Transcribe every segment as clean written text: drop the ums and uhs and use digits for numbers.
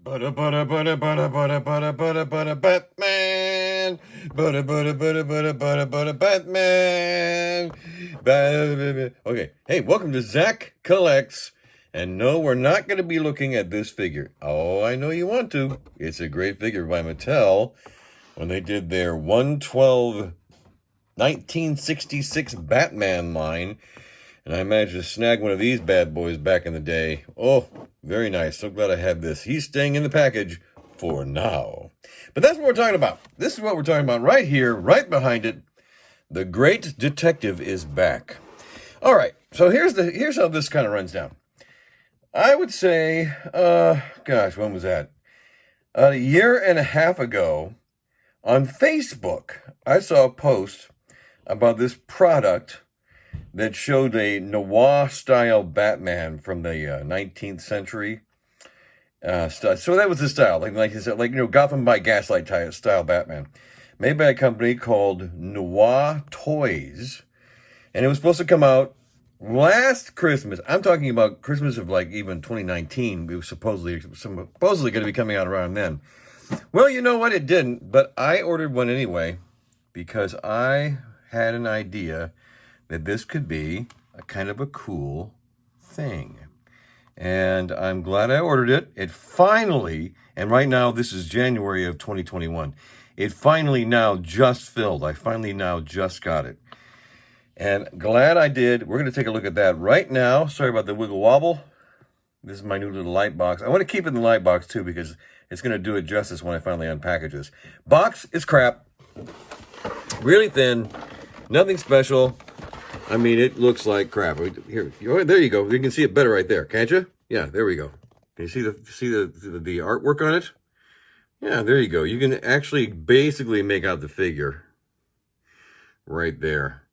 Butter, Batman. Butter, Batman. Okay, hey, welcome to Zach Collects. And no, we're not going to be looking at this figure. Oh, I know you want to. It's a great figure by Mattel when they did their 112 1966 Batman line. And I managed to snag one of these bad boys back in the day. Oh, very nice. So glad I have this. He's staying in the package for now. But that's what we're talking about. This is what we're talking about right here, right behind it. The Great Detective is back. All right, so here's how this kind of runs down. I would say, gosh, when was that? A year and a half ago, on Facebook, I saw a post about this product that showed a noir-style Batman from the 19th century. So that was the style, like Gotham by Gaslight style Batman, made by a company called Noir Toys, and it was supposed to come out last Christmas. I'm talking about Christmas of even 2019. It was supposedly going to be coming out around then. Well, you know what? It didn't, but I ordered one anyway because I had an idea that this could be a kind of a cool thing. And I'm glad I ordered it. It finally, and right now this is January of 2021, it finally now just filled. I finally now just got it. And glad I did. We're going to take a look at that right now. Sorry about the wiggle wobble. This is my new little light box. I want to keep it in the light box too because it's going to do it justice when I finally unpackage this. Box is crap. Really thin. Nothing special. I mean, it looks like crap. Here, there you go. You can see it better right there, can't you? Yeah, there we go. Can you see the artwork on it? Yeah, there you go. You can actually basically make out the figure right there.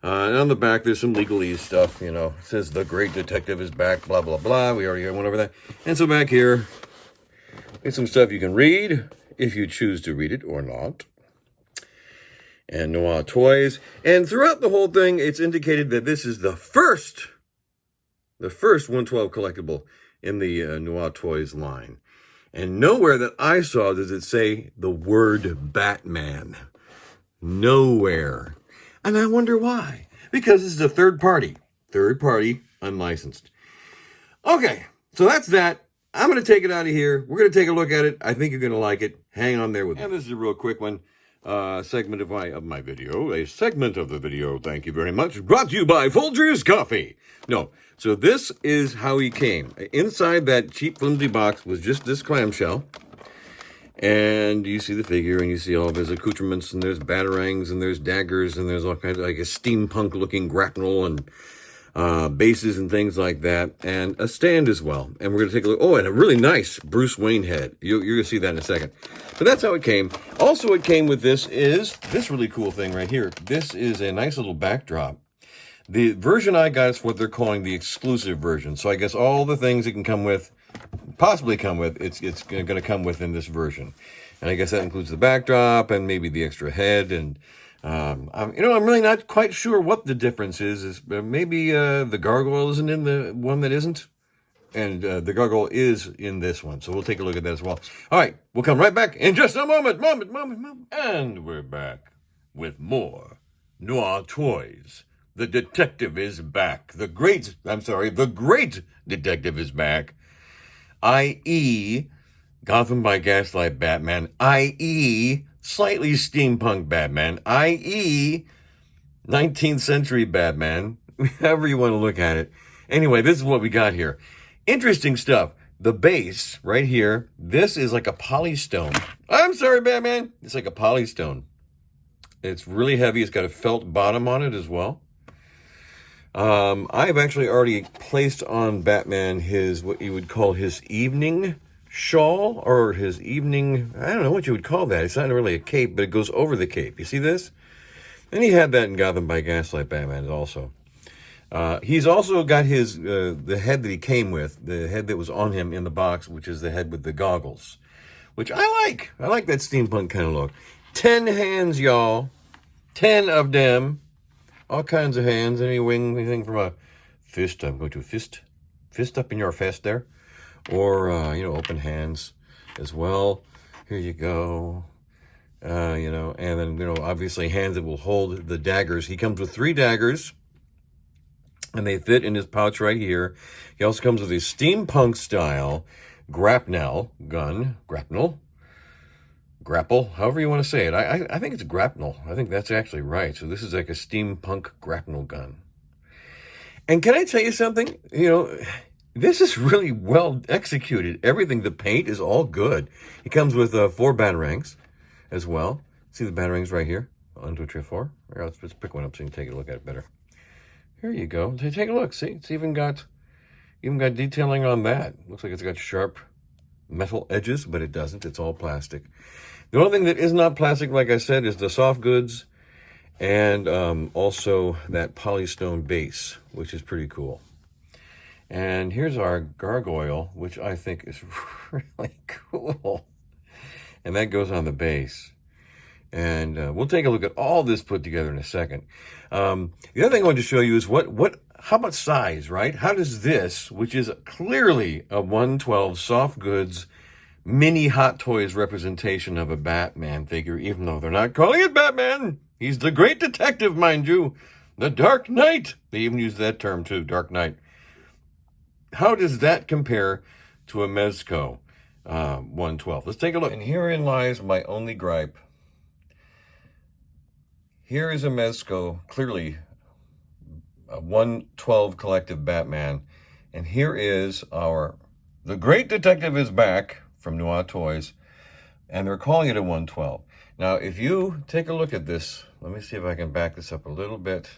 And on the back, there's some legalese stuff, It says the Great Detective is back, blah, blah, blah. We already went over that. And so back here, there's some stuff you can read if you choose to read it or not. And Noir Toys. And throughout the whole thing, it's indicated that this is the first 112 collectible in the Noir Toys line. And nowhere that I saw does it say the word Batman. Nowhere. And I wonder why. Because this is a third party, unlicensed. Okay, so that's that. I'm going to take it out of here. We're going to take a look at it. I think you're going to like it. Hang on there with me. And this is a real quick one. Segment of my video, a segment of the video, thank you very much, brought to you by Folgers Coffee. No, so this is how he came. Inside that cheap, flimsy box was just this clamshell, and you see the figure, and you see all of his accoutrements, and there's batarangs, and there's daggers, and there's all kinds of, like a steampunk-looking grapnel, and bases and things like that, and a stand as well. And we're going to take a look. Oh, and a really nice Bruce Wayne head. You're going to see that in a second. But that's how it came. Also, it came with this really cool thing right here. This is a nice little backdrop. The version I got is what they're calling the exclusive version. So I guess all the things it can come with, possibly come with, it's going to come with in this version. And I guess that includes the backdrop and maybe the extra head and I'm really not quite sure what the difference is maybe the gargoyle isn't in the one that isn't, and the gargoyle is in this one. So we'll take a look at that as well. All right, we'll come right back in just a moment. And we're back with more Noir Toys. The detective is back. The great detective is back. I.e. Gotham by Gaslight Batman. I.e. slightly steampunk Batman, i.e. 19th century Batman, however you want to look at it. Anyway, this is what we got here. Interesting stuff. The base right here, this is like a polystone. I'm sorry, Batman. It's like a polystone. It's really heavy. It's got a felt bottom on it as well. I've actually already placed on Batman what you would call his evening shawl, or his evening, I don't know what you would call that. It's not really a cape, but it goes over the cape. You see this? And he had that in Gotham by Gaslight Batman also. He's also got his the head that he came with, the head that was on him in the box, which is the head with the goggles, which I like. I like that steampunk kind of look. 10 hands, y'all. 10 of them. All kinds of hands. Anything from a fist. I'm going to fist up in your fist there. Or, open hands. as well. Here you go. You know, and then, you know, obviously hands that will hold the daggers. He comes with 3 daggers, and they fit in his pouch right here. He also comes with a steampunk style grapnel gun. Grapple, however you want to say it. I think it's grapnel. I think that's actually right. So this is like a steampunk grapnel gun. And can I tell you something? You know, this is really well executed. Everything, the paint is all good. It comes with 4 batarangs as well. See the batarangs right here? 1, 2, 3, 4. Here, let's pick one up so you can take a look at it better. Here you go. Take a look. See, it's even got detailing on that. Looks like it's got sharp metal edges, but it doesn't. It's all plastic. The only thing that is not plastic, like I said, is the soft goods and also that polystone base, which is pretty cool. And here's our gargoyle, which I think is really cool. And that goes on the base. And we'll take a look at all this put together in a second. The other thing I want to show you is how about size, right? How does this, which is clearly a 112 soft goods mini Hot Toys representation of a Batman figure, even though they're not calling it Batman. He's the great detective, mind you. The Dark Knight. They even use that term too, Dark Knight. How does that compare to a Mezco 112? Let's take a look. And herein lies my only gripe. Here is a Mezco, clearly a 112 collective Batman. And here is The Great Detective is Back from Noir Toys, and they're calling it a 112. Now, if you take a look at this, let me see if I can back this up a little bit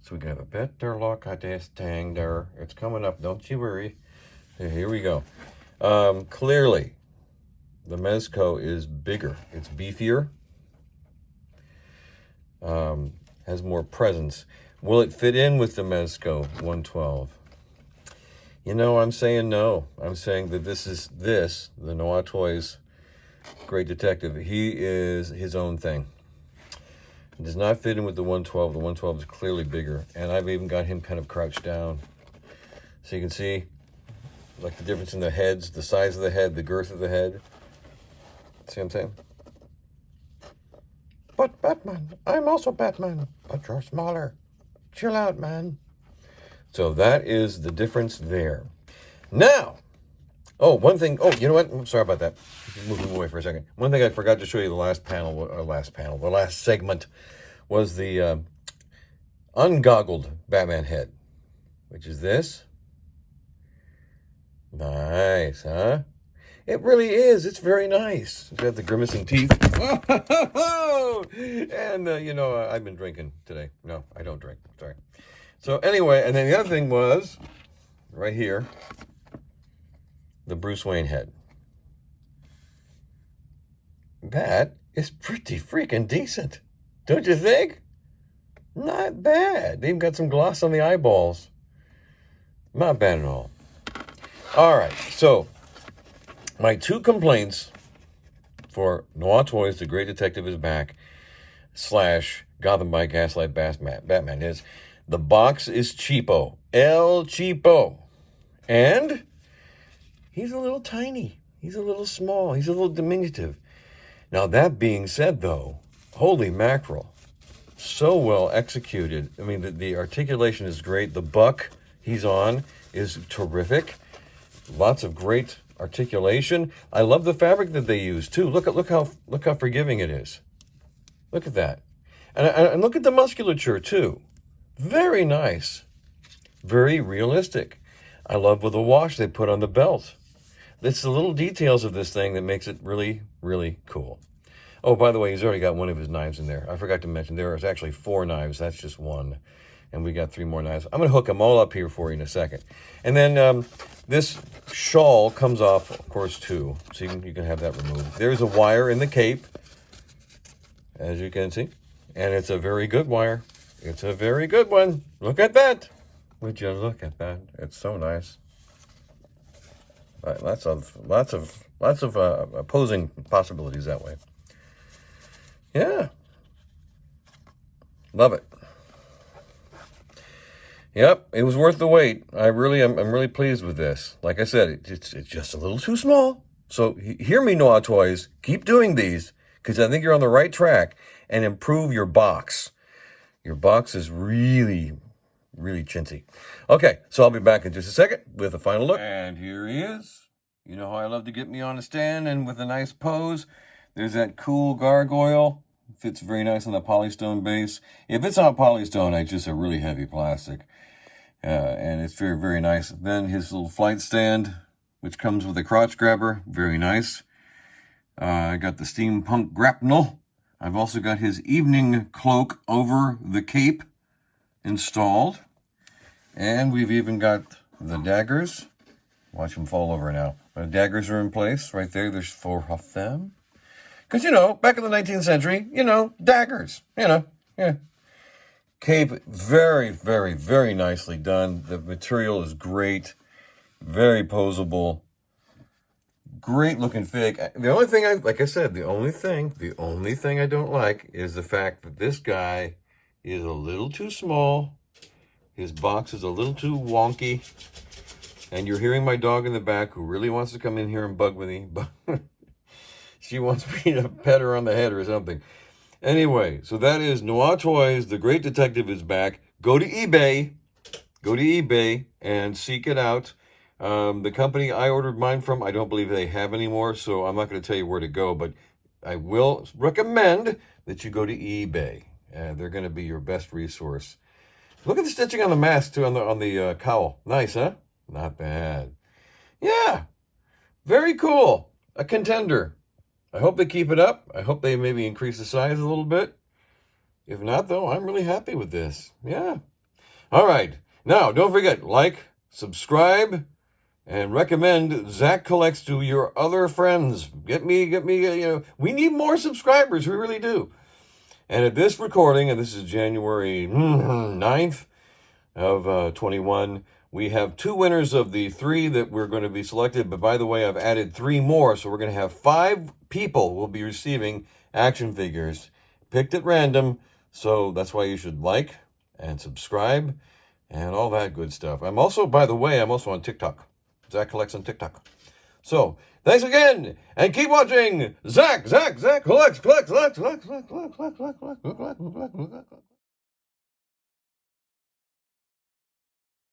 so we can have a better look at this thing there. It's coming up, don't you worry. Here we go. Clearly, the Mezco is bigger. It's beefier, has more presence. Will it fit in with the Mezco 112? You know, I'm saying no. I'm saying that the Noir Toys Great Detective, he is his own thing. It does not fit in with the 112. The 112 is clearly bigger. And I've even got him kind of crouched down. So you can see, like, the difference in the heads, the size of the head, the girth of the head. See what I'm saying? But Batman, I'm also Batman, but you're smaller. Chill out, man. So that is the difference there. Now, one thing. Oh, you know what? I'm sorry about that. Moving away for a second. One thing I forgot to show you the last segment was the ungoggled Batman head, which is this. Nice, huh? It really is. It's very nice. It's got the grimacing teeth. And, you know, I've been drinking today. No, I don't drink. Sorry. So anyway, and then the other thing was, right here, the Bruce Wayne head. That is pretty freaking decent. Don't you think? Not bad. They even got some gloss on the eyeballs. Not bad at all. All right, so my 2 complaints for Noir Toys, The Great Detective is Back, / Gotham by Gaslight Batman is the box is cheapo. El cheapo. And he's a little tiny. He's a little small. He's a little diminutive. Now, that being said, though, holy mackerel. So well executed. I mean, the articulation is great. The buck he's on is terrific. Lots of great articulation. I love the fabric that they use, too. Look how forgiving it is. Look at that. And look at the musculature, too. Very nice. Very realistic. I love with the wash they put on the belt. It's the little details of this thing that makes it really, really cool. Oh, by the way, he's already got one of his knives in there. I forgot to mention there is actually 4 knives. That's just one. And we got 3 more knives. I'm going to hook them all up here for you in a second. And then this shawl comes off, of course, too. So you can have that removed. There's a wire in the cape, as you can see. And it's a very good wire. It's a very good one. Look at that. Would you look at that? It's so nice. Lots of opposing possibilities that way. Yeah. Love it. Yep, it was worth the wait. I'm really pleased with this. Like I said, it's just a little too small. So hear me, Noir Toys. Keep doing these because I think you're on the right track, and improve your box. Your box is really, really chintzy. Okay, so I'll be back in just a second with a final look. And here he is. You know how I love to get me on a stand and with a nice pose. There's that cool gargoyle. Fits very nice on the polystone base. If it's not polystone, it's just a really heavy plastic. And it's very, very nice. Then his little flight stand, which comes with a crotch grabber. Very nice. I got the steampunk grapnel. I've also got his evening cloak over the cape installed. And we've even got the daggers. Watch them fall over now. The daggers are in place right there. There's 4 of them. Because, you know, back in the 19th century, you know, daggers, you know, yeah. Cape, very, very, very nicely done. The material is great. Very posable. Great looking fig. The only thing the only thing I don't like is the fact that this guy is a little too small. His box is a little too wonky. And you're hearing my dog in the back who really wants to come in here and bug with me. She wants me to pet her on the head or something. Anyway, so that is Noir Toys. The Great Detective is back. Go to eBay. Go to eBay and seek it out. The company I ordered mine from, I don't believe they have anymore, so I'm not going to tell you where to go, but I will recommend that you go to eBay. They're going to be your best resource. Look at the stitching on the mask, too, on the cowl. Nice, huh? Not bad. Yeah, very cool. A contender. I hope they keep it up. I hope they maybe increase the size a little bit. If not, though, I'm really happy with this. Yeah. All right. Now, don't forget, like, subscribe, and recommend Zach Collects to your other friends. Get me, you know, we need more subscribers. We really do. And at this recording, and this is January 9th of 21, we have 2 winners of the 3 that we're going to be selected. But by the way, I've added 3 more. So we're going to have 5 people will be receiving action figures picked at random. So that's why you should like and subscribe and all that good stuff. I'm also, by the way, I'm also on TikTok. Zach Collects on TikTok. So thanks again. And keep watching Zach Collects.